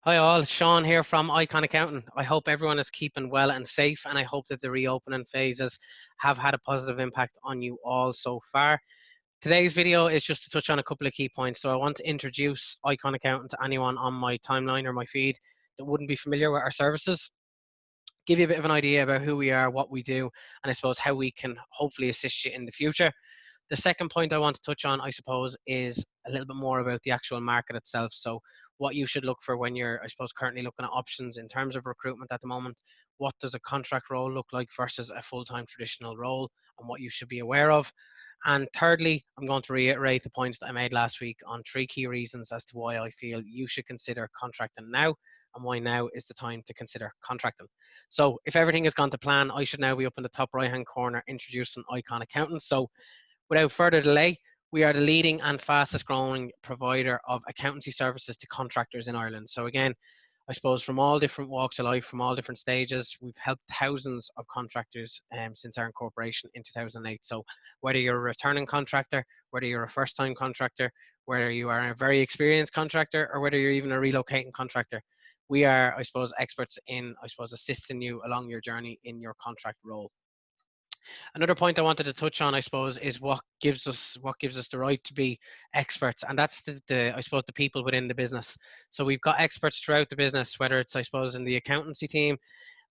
Hi all, Sean here from Icon Accountant. I hope everyone is keeping well and safe, and I hope that the reopening phases have had a positive impact on you all so far. Today's video is just to touch on a couple of key points. So I want to introduce Icon Accountant to anyone on my timeline or my feed that wouldn't be familiar with our services, give you a bit of an idea about who we are, what we do, and I suppose how we can hopefully assist you in the future. The second point I want to touch on, I suppose, is a little bit more about the actual market itself. So what you should look for when you're, I suppose, currently looking at options in terms of recruitment at the moment. What does a contract role look like versus a full-time traditional role, and what you should be aware of. And thirdly, I'm going to reiterate the points that I made last week on three key reasons as to why I feel you should consider contracting now, and why now is the time to consider contracting. So if everything has gone to plan, I should now be up in the top right-hand corner introducing Icon Accountants. So without further delay, we are the leading and fastest growing provider of accountancy services to contractors in Ireland. So again, I suppose from all different walks of life, from all different stages, we've helped thousands of contractors since our incorporation in 2008. So whether you're a returning contractor, whether you're a first-time contractor, whether you are a very experienced contractor, or whether you're even a relocating contractor, we are, I suppose, experts in, I suppose, assisting you along your journey in your contract role. Another point I wanted to touch on, I suppose, is what gives us the right to be experts, and that's the I suppose the people within the business. So we've got experts throughout the business, whether it's I suppose in the accountancy team,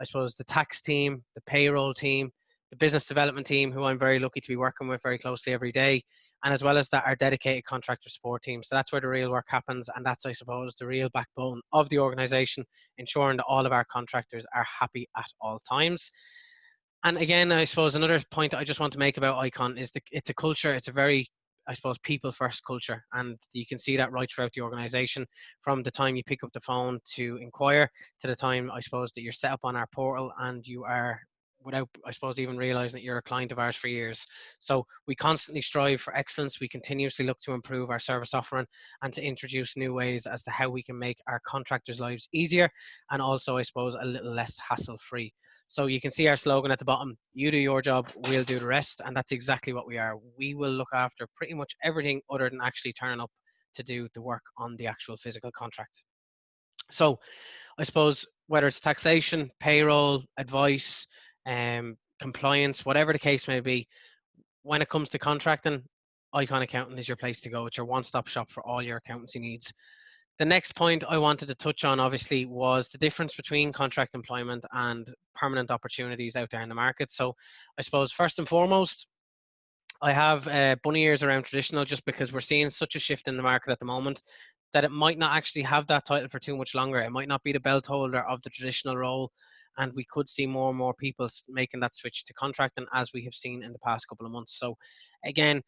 I suppose the tax team, the payroll team, the business development team, who I'm very lucky to be working with very closely every day, and as well as that, our dedicated contractor support team. So that's where the real work happens, and that's I suppose the real backbone of the organisation, ensuring that all of our contractors are happy at all times. And again, I suppose another point that I just want to make about Icon is it's a culture. It's a very, I suppose, people first culture, and you can see that right throughout the organization, from the time you pick up the phone to inquire to the time, I suppose, that you're set up on our portal and you are, without, I suppose, even realizing that you're a client of ours for years. So we constantly strive for excellence. We continuously look to improve our service offering and to introduce new ways as to how we can make our contractors' lives easier, and also, I suppose, a little less hassle free. So you can see our slogan at the bottom: you do your job, we'll do the rest. And that's exactly what we are. We will look after pretty much everything other than actually turning up to do the work on the actual physical contract. So I suppose whether it's taxation, payroll, advice, compliance, whatever the case may be, when it comes to contracting, Icon Accountant is your place to go. It's your one-stop shop for all your accountancy needs. The next point I wanted to touch on, obviously, was the difference between contract employment and permanent opportunities out there in the market. So I suppose first and foremost, I have bunny ears around traditional, just because we're seeing such a shift in the market at the moment that it might not actually have that title for too much longer. It might not be the belt holder of the traditional role, and we could see more and more people making that switch to contracting, as we have seen in the past couple of months. So again,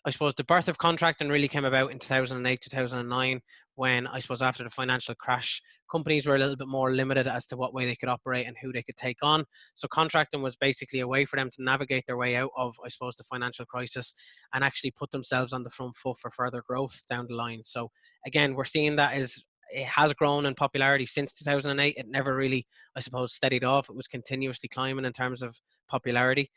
I suppose the birth of contracting really came about in 2008, 2009, when I suppose after the financial crash, companies were a little bit more limited as to what way they could operate and who they could take on. So contracting was basically a way for them to navigate their way out of, I suppose, the financial crisis, and actually put themselves on the front foot for further growth down the line. So again, we're seeing that is it has grown in popularity since 2008. It never really, I suppose, steadied off. It was continuously climbing in terms of popularity.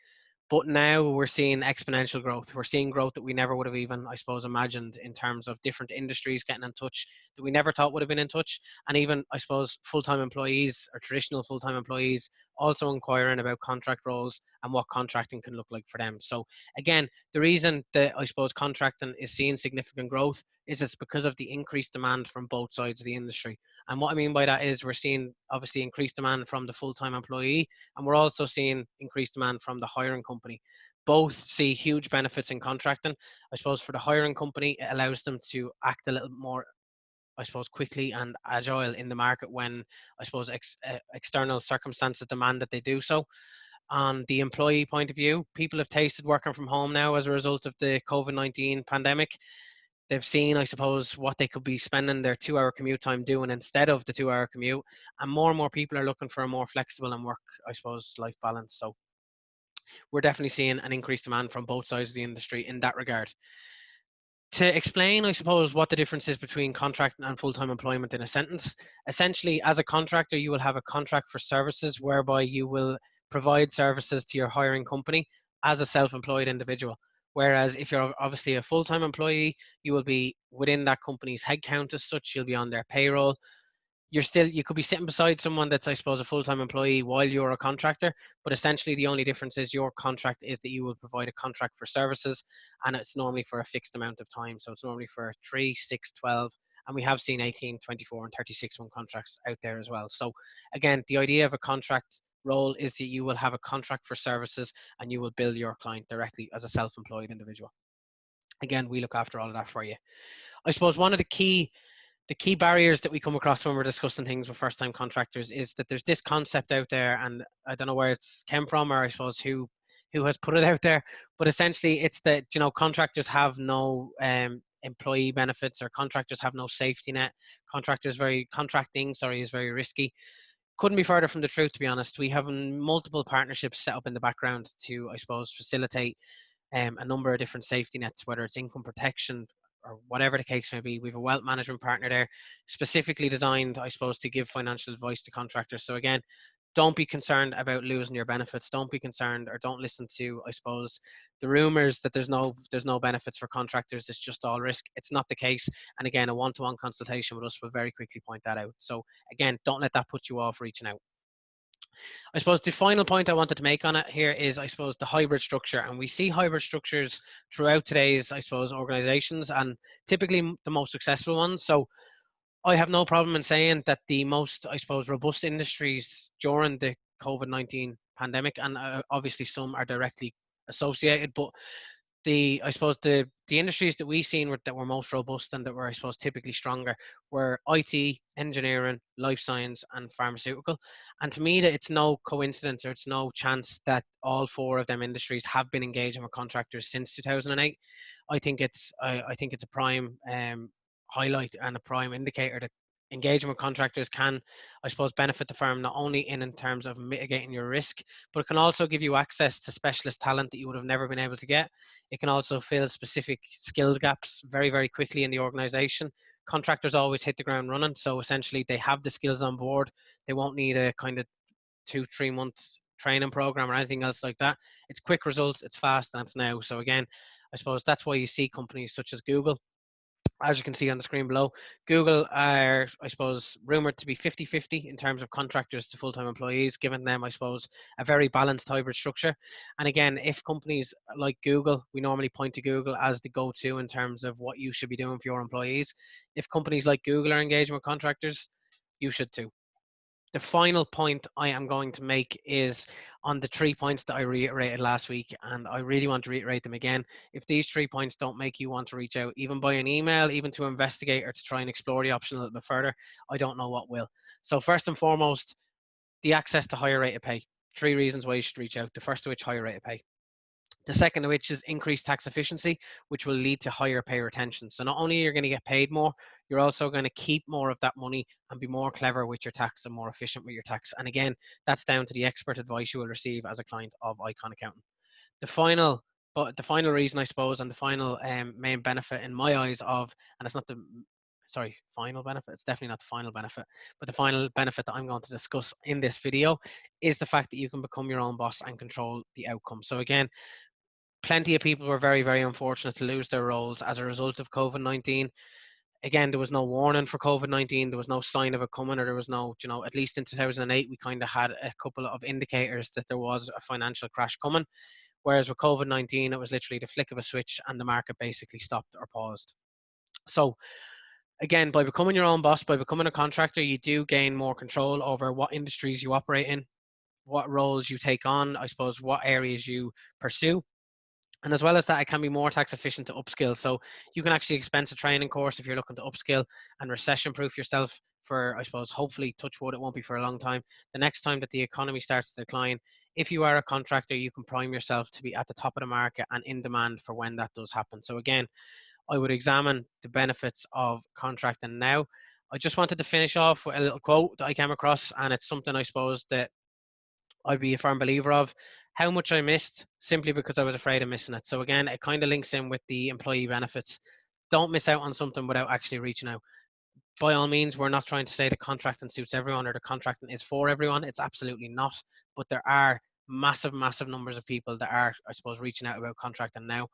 But now we're seeing exponential growth. We're seeing growth that we never would have even, I suppose, imagined, in terms of different industries getting in touch that we never thought would have been in touch. And even, I suppose, full-time employees or traditional full-time employees also inquiring about contract roles and what contracting can look like for them. So again, the reason that I suppose contracting is seeing significant growth is it's because of the increased demand from both sides of the industry. And what I mean by that is we're seeing obviously increased demand from the full-time employee, and we're also seeing increased demand from the hiring company. Both see huge benefits in contracting. I suppose for the hiring company, it allows them to act a little more, I suppose, quickly and agile in the market when, I suppose, external circumstances demand that they do so. On the employee point of view, people have tasted working from home now as a result of the COVID-19 pandemic. They've seen, I suppose, what they could be spending their 2 hour commute time doing instead of the 2 hour commute. And more people are looking for a more flexible and work, I suppose, life balance. So we're definitely seeing an increased demand from both sides of the industry in that regard. To explain, I suppose, what the difference is between contract and full-time employment in a sentence: essentially, as a contractor, you will have a contract for services whereby you will provide services to your hiring company as a self-employed individual. Whereas if you're obviously a full-time employee, you will be within that company's headcount as such, you'll be on their payroll. you could be sitting beside someone that's, I suppose, a full-time employee while you're a contractor, but essentially the only difference is your contract is that you will provide a contract for services, and it's normally for a fixed amount of time. So it's normally for 3, 6, 12, and we have seen 18, 24, and 36-month contracts out there as well. So again, the idea of a contract role is that you will have a contract for services and you will bill your client directly as a self-employed individual. Again, we look after all of that for you. I suppose one of the key barriers that we come across when we're discussing things with first-time contractors is that there's this concept out there, and I don't know where it's came from, or I suppose who has put it out there, but essentially it's that, you know, contractors have no employee benefits, or contractors have no safety net. Contracting, sorry, is very risky. Couldn't be further from the truth, to be honest. We have multiple partnerships set up in the background to, I suppose, facilitate a number of different safety nets, whether it's income protection or whatever the case may be. We have a wealth management partner there, specifically designed, I suppose, to give financial advice to contractors. So again, don't be concerned about losing your benefits. Don't be concerned, or don't listen to, I suppose, the rumors that there's no benefits for contractors. It's just all risk. It's not the case. And again, a one-to-one consultation with us will very quickly point that out. So again, don't let that put you off reaching out. I suppose the final point I wanted to make on it here is, I suppose, the hybrid structure. And we see hybrid structures throughout today's, I suppose, organizations, and typically the most successful ones. So I have no problem in saying that the most, I suppose, robust industries during the COVID-19 pandemic, and obviously some are directly associated, but I suppose the industries that we seen that were most robust and that were, I suppose, typically stronger were IT, engineering, life science, and pharmaceutical. And to me, that it's no coincidence, or it's no chance that all four of them industries have been engaging with contractors since 2008. I think it's a prime highlight and a prime indicator that engaging with contractors can, I suppose, benefit the firm not only in terms of mitigating your risk, but it can also give you access to specialist talent that you would have never been able to get. It can also fill specific skills gaps very, very quickly in the organization. Contractors always hit the ground running, so essentially they have the skills on board. They won't need a kind of 2-3 month training program or anything else like that. It's quick results, it's fast, and it's now. So again, I suppose that's why you see companies such as Google. As you can see on the screen below, Google are, I suppose, rumored to be 50-50 in terms of contractors to full-time employees, giving them, I suppose, a very balanced hybrid structure. And again, if companies like Google, we normally point to Google as the go-to in terms of what you should be doing for your employees. If companies like Google are engaging with contractors, you should too. The final point I am going to make is on the 3 points that I reiterated last week, and I really want to reiterate them again. If these 3 points don't make you want to reach out, even by an email, even to investigate or to try and explore the option a little bit further, I don't know what will. So first and foremost, the access to higher rate of pay. 3 reasons why you should reach out. The first of which, higher rate of pay. The second of which is increased tax efficiency, which will lead to higher pay retention. So not only are you going to get paid more, you're also going to keep more of that money and be more clever with your tax and more efficient with your tax. And again, that's down to the expert advice you will receive as a client of Icon Accountant. The final reason, I suppose, and the final main benefit in my eyes of, and it's not the final benefit, it's definitely not the final benefit, but the final benefit that I'm going to discuss in this video is the fact that you can become your own boss and control the outcome. So again, plenty of people were very, very unfortunate to lose their roles as a result of COVID-19. Again, there was no warning for COVID-19. There was no sign of it coming, or there was no, at least in 2008, we kind of had a couple of indicators that there was a financial crash coming. Whereas with COVID-19, it was literally the flick of a switch and the market basically stopped or paused. So again, by becoming your own boss, by becoming a contractor, you do gain more control over what industries you operate in, what roles you take on, I suppose, what areas you pursue. And as well as that, it can be more tax efficient to upskill. So you can actually expense a training course if you're looking to upskill and recession proof yourself for, I suppose, hopefully, touch wood, it won't be for a long time. The next time that the economy starts to decline, if you are a contractor, you can prime yourself to be at the top of the market and in demand for when that does happen. So again, I would examine the benefits of contracting now. I just wanted to finish off with a little quote that I came across, and it's something I suppose that I'd be a firm believer of. How much I missed simply because I was afraid of missing it. So again, it kind of links in with the employee benefits. Don't miss out on something without actually reaching out. By all means, we're not trying to say the contracting suits everyone or the contracting is for everyone. It's absolutely not. But there are massive, massive numbers of people that are, I suppose, reaching out about contracting now.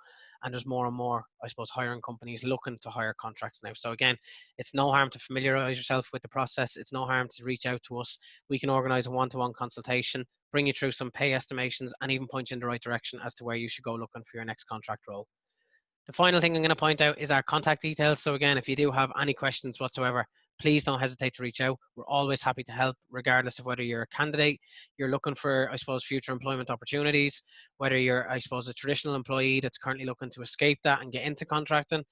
and there's more and more, I suppose, hiring companies looking to hire contracts now. So again, it's no harm to familiarize yourself with the process. It's no harm to reach out to us. We can organize a one-to-one consultation, bring you through some pay estimations, and even point you in the right direction as to where you should go looking for your next contract role. The final thing I'm going to point out is our contact details. So again, if you do have any questions whatsoever, please don't hesitate to reach out. We're always happy to help, regardless of whether you're a candidate, you're looking for, I suppose, future employment opportunities, whether you're, I suppose, a traditional employee that's currently looking to escape that and get into contracting,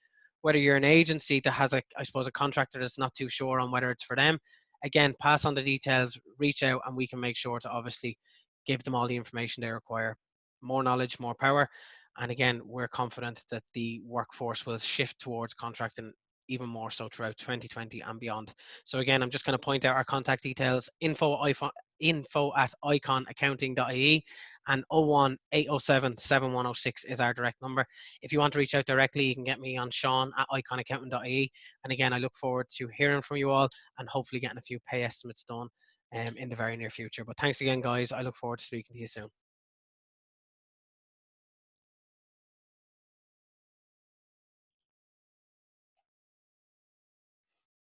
whether you're an agency that has, I suppose, a contractor that's not too sure on whether it's for them. Again, pass on the details, reach out, and we can make sure to obviously give them all the information they require. More knowledge, more power. And again, we're confident that the workforce will shift towards contracting even more so throughout 2020 and beyond. So again, I'm just going to point out our contact details: info@iconaccounting.ie, and 01807 7106 is our direct number. If you want to reach out directly, you can get me on Sean@iconaccounting.ie. And again, I look forward to hearing from you all and hopefully getting a few pay estimates done in the very near future. But thanks again, guys. I look forward to speaking to you soon.